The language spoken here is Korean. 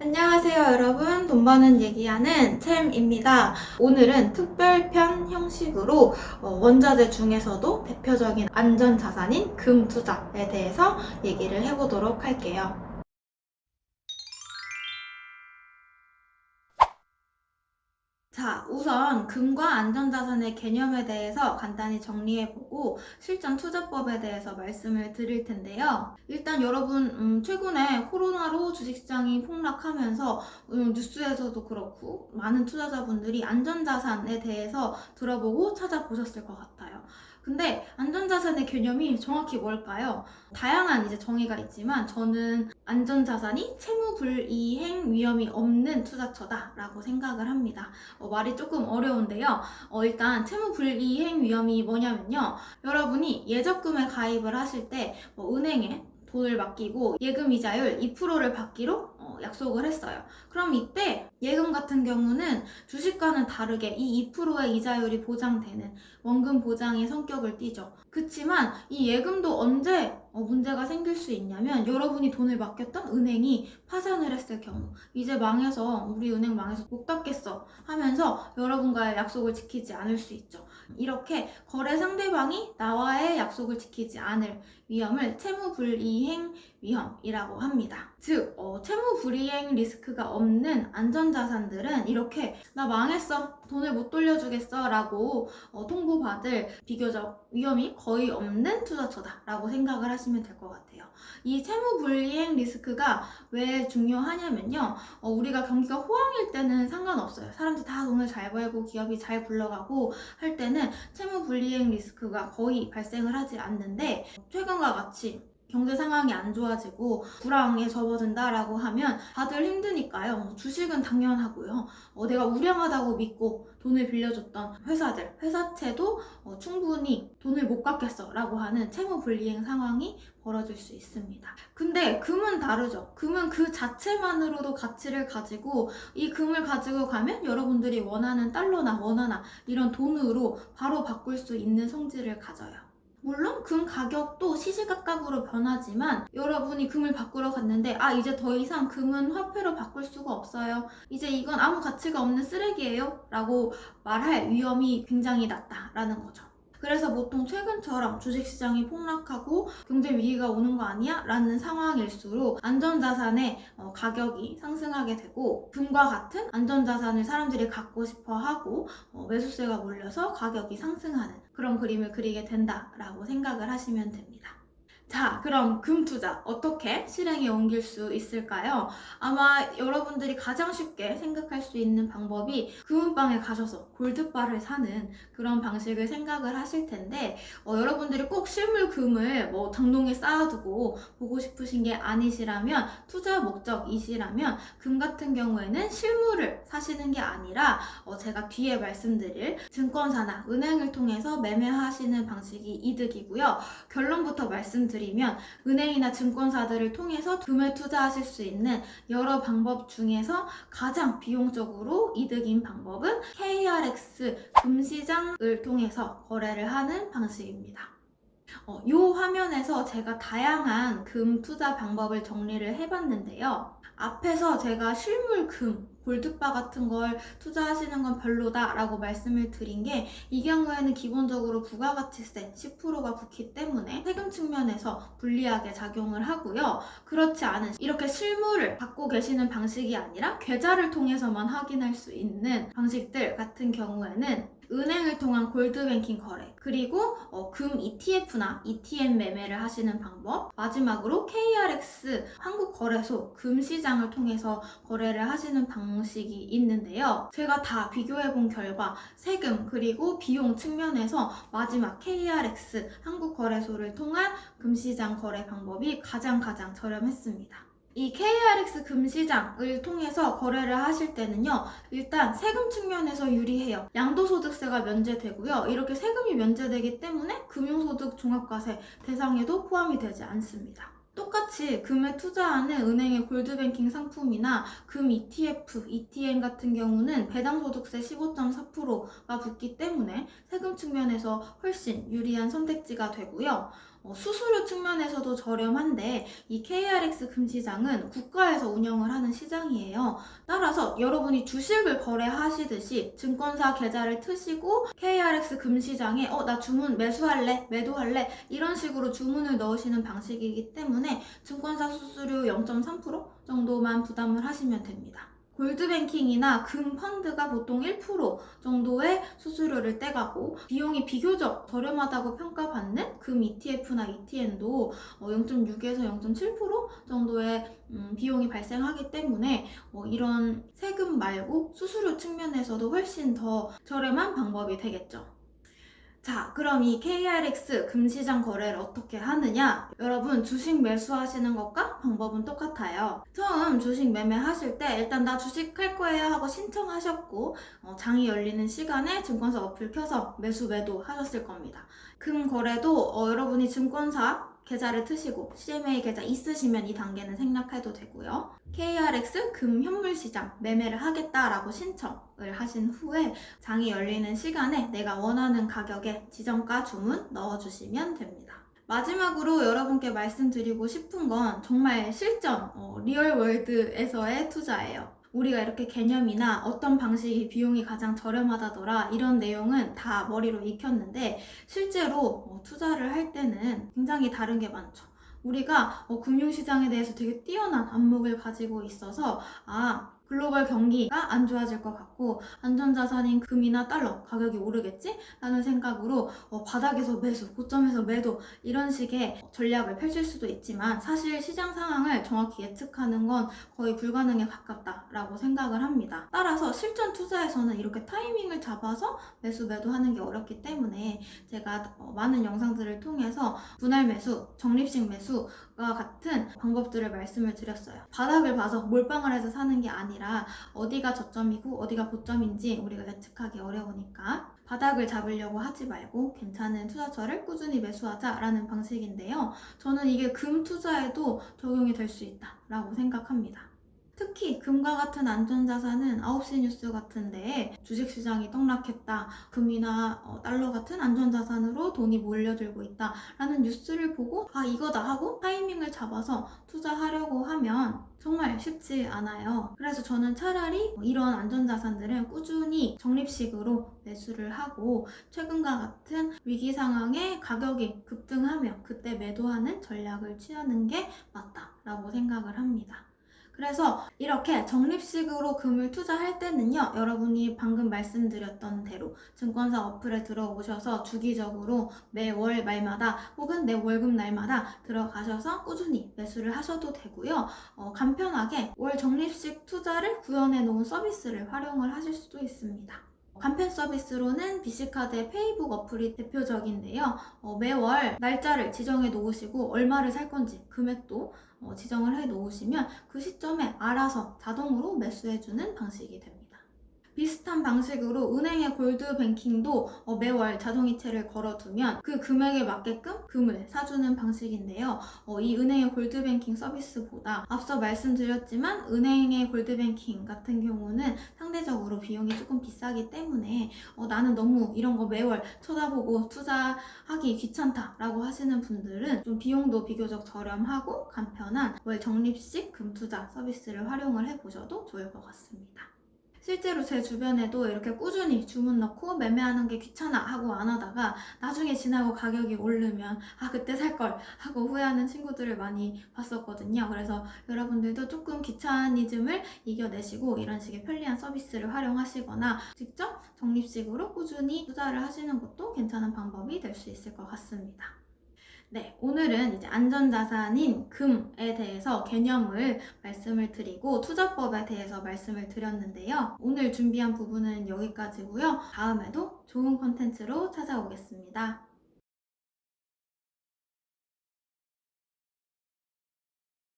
안녕하세요, 여러분. 돈 버는 얘기하는 챔입니다. 오늘은 특별편 형식으로 원자재 중에서도 대표적인 안전자산인 금 투자에 대해서 얘기를 해보도록 할게요. 자, 우선 금과 안전자산의 개념에 대해서 간단히 정리해보고 실전 투자법에 대해서 말씀을 드릴 텐데요. 일단 여러분 최근에 코로나로 주식시장이 폭락하면서 뉴스에서도 그렇고 많은 투자자분들이 안전자산에 대해서 들어보고 찾아보셨을 것 같아요. 근데 안전자산의 개념이 정확히 뭘까요? 다양한 정의가 있지만 저는 안전자산이 채무불이행 위험이 없는 투자처다라고 생각을 합니다. 말이 조금 어려운데요. 일단 채무불이행 위험이 뭐냐면요. 여러분이 예적금에 가입을 하실 때 은행에 돈을 맡기고 예금 이자율 2%를 받기로 약속을 했어요. 그럼 이때 예금 같은 경우는 주식과는 다르게 이 2%의 이자율이 보장되는 원금 보장의 성격을 띠죠. 그치만 이 예금도 언제 문제가 생길 수 있냐면 여러분이 돈을 맡겼던 은행이 파산을 했을 경우 이제 망해서 우리 은행 망해서 못 갚겠어 하면서 여러분과의 약속을 지키지 않을 수 있죠. 이렇게 거래 상대방이 나와의 약속을 지키지 않을 위험을 채무불이행 위험이라고 합니다. 즉 채무불이행 리스크가 없는 안전자산들은 이렇게 나 망했어 돈을 못 돌려주겠어 라고 통보받을 비교적 위험이 거의 없는 투자처다 라고 생각을 하시면 될 것 같아요. 이 채무불이행 리스크가 왜 중요하냐면요. 우리가 경기가 호황일 때는 상관없어요. 사람들이 다 돈을 잘 벌고 기업이 잘 굴러가고 할 때는 채무불이행 리스크가 거의 발생을 하지 않는데 최근과 같이 경제 상황이 안 좋아지고 불황에 접어든다라고 하면 다들 힘드니까요. 주식은 당연하고요. 내가 우량하다고 믿고 돈을 빌려줬던 회사들, 회사채도 충분히 돈을 못 갚겠어 라고 하는 채무불이행 상황이 벌어질 수 있습니다. 근데 금은 다르죠. 금은 그 자체만으로도 가치를 가지고 이 금을 가지고 가면 여러분들이 원하는 달러나 원화나 이런 돈으로 바로 바꿀 수 있는 성질을 가져요. 물론 금 가격도 시시각각으로 변하지만 여러분이 금을 바꾸러 갔는데 이제 더 이상 금은 화폐로 바꿀 수가 없어요. 이제 이건 아무 가치가 없는 쓰레기예요 라고 말할 위험이 굉장히 낮다라는 거죠. 그래서 보통 최근처럼 주식시장이 폭락하고 경제 위기가 오는 거 아니야? 라는 상황일수록 안전자산의 가격이 상승하게 되고 금과 같은 안전자산을 사람들이 갖고 싶어 하고 매수세가 몰려서 가격이 상승하는 그런 그림을 그리게 된다라고 생각을 하시면 됩니다. 자, 그럼 금 투자 어떻게 실행에 옮길 수 있을까요? 아마 여러분들이 가장 쉽게 생각할 수 있는 방법이 금은방에 가셔서 골드바를 사는 그런 방식을 생각을 하실 텐데 여러분들이 꼭 실물 금을 장롱에 쌓아두고 보고 싶으신 게 아니시라면 투자 목적이시라면 금 같은 경우에는 실물을 사시는 게 아니라 제가 뒤에 말씀드릴 증권사나 은행을 통해서 매매하시는 방식이 이득이고요. 결론부터 말씀드리면 은행이나 증권사들을 통해서 금을 투자하실 수 있는 여러 방법 중에서 가장 비용적으로 이득인 방법은 KRX 금시장을 통해서 거래를 하는 방식입니다. 이 화면에서 제가 다양한 금 투자 방법을 정리를 해봤는데요. 앞에서 제가 실물 금, 골드바 같은 걸 투자하시는 건 별로다 라고 말씀을 드린 게 이 경우에는 기본적으로 부가가치세 10%가 붙기 때문에 세금 측면에서 불리하게 작용을 하고요. 그렇지 않은 이렇게 실물을 갖고 계시는 방식이 아니라 계좌를 통해서만 확인할 수 있는 방식들 같은 경우에는 은행을 통한 골드뱅킹 거래, 그리고 금 ETF나 ETN 매매를 하시는 방법, 마지막으로 KRX 한국거래소 금시장을 통해서 거래를 하시는 방식이 있는데요. 제가 다 비교해본 결과 세금 그리고 비용 측면에서 마지막 KRX 한국거래소를 통한 금시장 거래 방법이 가장 저렴했습니다. 이 KRX 금시장을 통해서 거래를 하실 때는요, 일단 세금 측면에서 유리해요. 양도소득세가 면제되고요. 이렇게 세금이 면제되기 때문에 금융소득 종합과세 대상에도 포함이 되지 않습니다. 똑같이 금에 투자하는 은행의 골드뱅킹 상품이나 금 ETF, ETN 같은 경우는 배당소득세 15.4%가 붙기 때문에 세금 측면에서 훨씬 유리한 선택지가 되고요. 수수료 측면에서도 저렴한데 이 KRX 금시장은 국가에서 운영을 하는 시장이에요. 따라서 여러분이 주식을 거래하시듯이 증권사 계좌를 트시고 KRX 금시장에 나 주문 매수할래, 매도할래 이런 식으로 주문을 넣으시는 방식이기 때문에 증권사 수수료 0.3% 정도만 부담을 하시면 됩니다. 골드뱅킹이나 금 펀드가 보통 1% 정도의 수수료를 떼가고 비용이 비교적 저렴하다고 평가받는 금 ETF나 ETN도 0.6에서 0.7% 정도의 비용이 발생하기 때문에 이런 세금 말고 수수료 측면에서도 훨씬 더 저렴한 방법이 되겠죠. 자, 그럼 이 KRX 금시장 거래를 어떻게 하느냐? 여러분, 주식 매수하시는 것과 방법은 똑같아요. 처음 주식 매매하실 때 일단 나 주식 할 거예요 하고 신청하셨고 장이 열리는 시간에 증권사 어플 켜서 매수 매도 하셨을 겁니다. 금 거래도 여러분이 증권사 계좌를 트시고 CMA 계좌 있으시면 이 단계는 생략해도 되고요. KRX 금 현물 시장 매매를 하겠다라고 신청을 하신 후에 장이 열리는 시간에 내가 원하는 가격에 지정가 주문 넣어주시면 됩니다. 마지막으로 여러분께 말씀드리고 싶은 건 정말 실전, 리얼월드에서의 투자예요. 우리가 이렇게 개념이나 어떤 방식이 비용이 가장 저렴하다더라 이런 내용은 다 머리로 익혔는데 실제로 투자를 할 때는 굉장히 다른 게 많죠. 우리가 금융시장에 대해서 되게 뛰어난 안목을 가지고 있어서 글로벌 경기가 안 좋아질 것 같고 안전자산인 금이나 달러 가격이 오르겠지? 라는 생각으로 바닥에서 매수, 고점에서 매도 이런 식의 전략을 펼칠 수도 있지만 사실 시장 상황을 정확히 예측하는 건 거의 불가능에 가깝다라고 생각을 합니다. 따라서 실전 투자에서는 이렇게 타이밍을 잡아서 매수, 매도하는 게 어렵기 때문에 제가 많은 영상들을 통해서 분할 매수, 적립식 매수와 같은 방법들을 말씀을 드렸어요. 바닥을 봐서 몰빵을 해서 사는 게 아니라 어디가 저점이고 어디가 고점인지 우리가 예측하기 어려우니까 바닥을 잡으려고 하지 말고 괜찮은 투자처를 꾸준히 매수하자라는 방식인데요. 저는 이게 금 투자에도 적용이 될 수 있다라고 생각합니다. 특히 금과 같은 안전자산은 9시 뉴스 같은데 주식시장이 떡락했다, 금이나 달러 같은 안전자산으로 돈이 몰려들고 있다 라는 뉴스를 보고 이거다 하고 타이밍을 잡아서 투자하려고 하면 정말 쉽지 않아요. 그래서 저는 차라리 이런 안전자산들은 꾸준히 적립식으로 매수를 하고 최근과 같은 위기 상황에 가격이 급등하면 그때 매도하는 전략을 취하는 게 맞다라고 생각을 합니다. 그래서 이렇게 적립식으로 금을 투자할 때는요, 여러분이 방금 말씀드렸던 대로 증권사 어플에 들어오셔서 주기적으로 매월 말마다 혹은 내 월급 날마다 들어가셔서 꾸준히 매수를 하셔도 되고요. 간편하게 월 적립식 투자를 구현해 놓은 서비스를 활용을 하실 수도 있습니다. 간편 서비스로는 BC카드의 페이북 어플이 대표적인데요. 매월 날짜를 지정해 놓으시고 얼마를 살 건지 금액도 지정을 해 놓으시면 그 시점에 알아서 자동으로 매수해주는 방식이 됩니다. 비슷한 방식으로 은행의 골드뱅킹도 매월 자동이체를 걸어두면 그 금액에 맞게끔 금을 사주는 방식인데요. 이 은행의 골드뱅킹 서비스보다 앞서 말씀드렸지만 은행의 골드뱅킹 같은 경우는 상대적으로 비용이 조금 비싸기 때문에 나는 너무 이런 거 매월 쳐다보고 투자하기 귀찮다라고 하시는 분들은 좀 비용도 비교적 저렴하고 간편한 월 적립식 금 투자 서비스를 활용을 해보셔도 좋을 것 같습니다. 실제로 제 주변에도 이렇게 꾸준히 주문 넣고 매매하는 게 귀찮아 하고 안 하다가 나중에 지나고 가격이 오르면 그때 살걸 하고 후회하는 친구들을 많이 봤었거든요. 그래서 여러분들도 조금 귀차니즘을 이겨내시고 이런 식의 편리한 서비스를 활용하시거나 직접 적립식으로 꾸준히 투자를 하시는 것도 괜찮은 방법이 될 수 있을 것 같습니다. 네, 오늘은 이제 안전자산인 금에 대해서 개념을 말씀을 드리고 투자법에 대해서 말씀을 드렸는데요. 오늘 준비한 부분은 여기까지고요. 다음에도 좋은 콘텐츠로 찾아오겠습니다.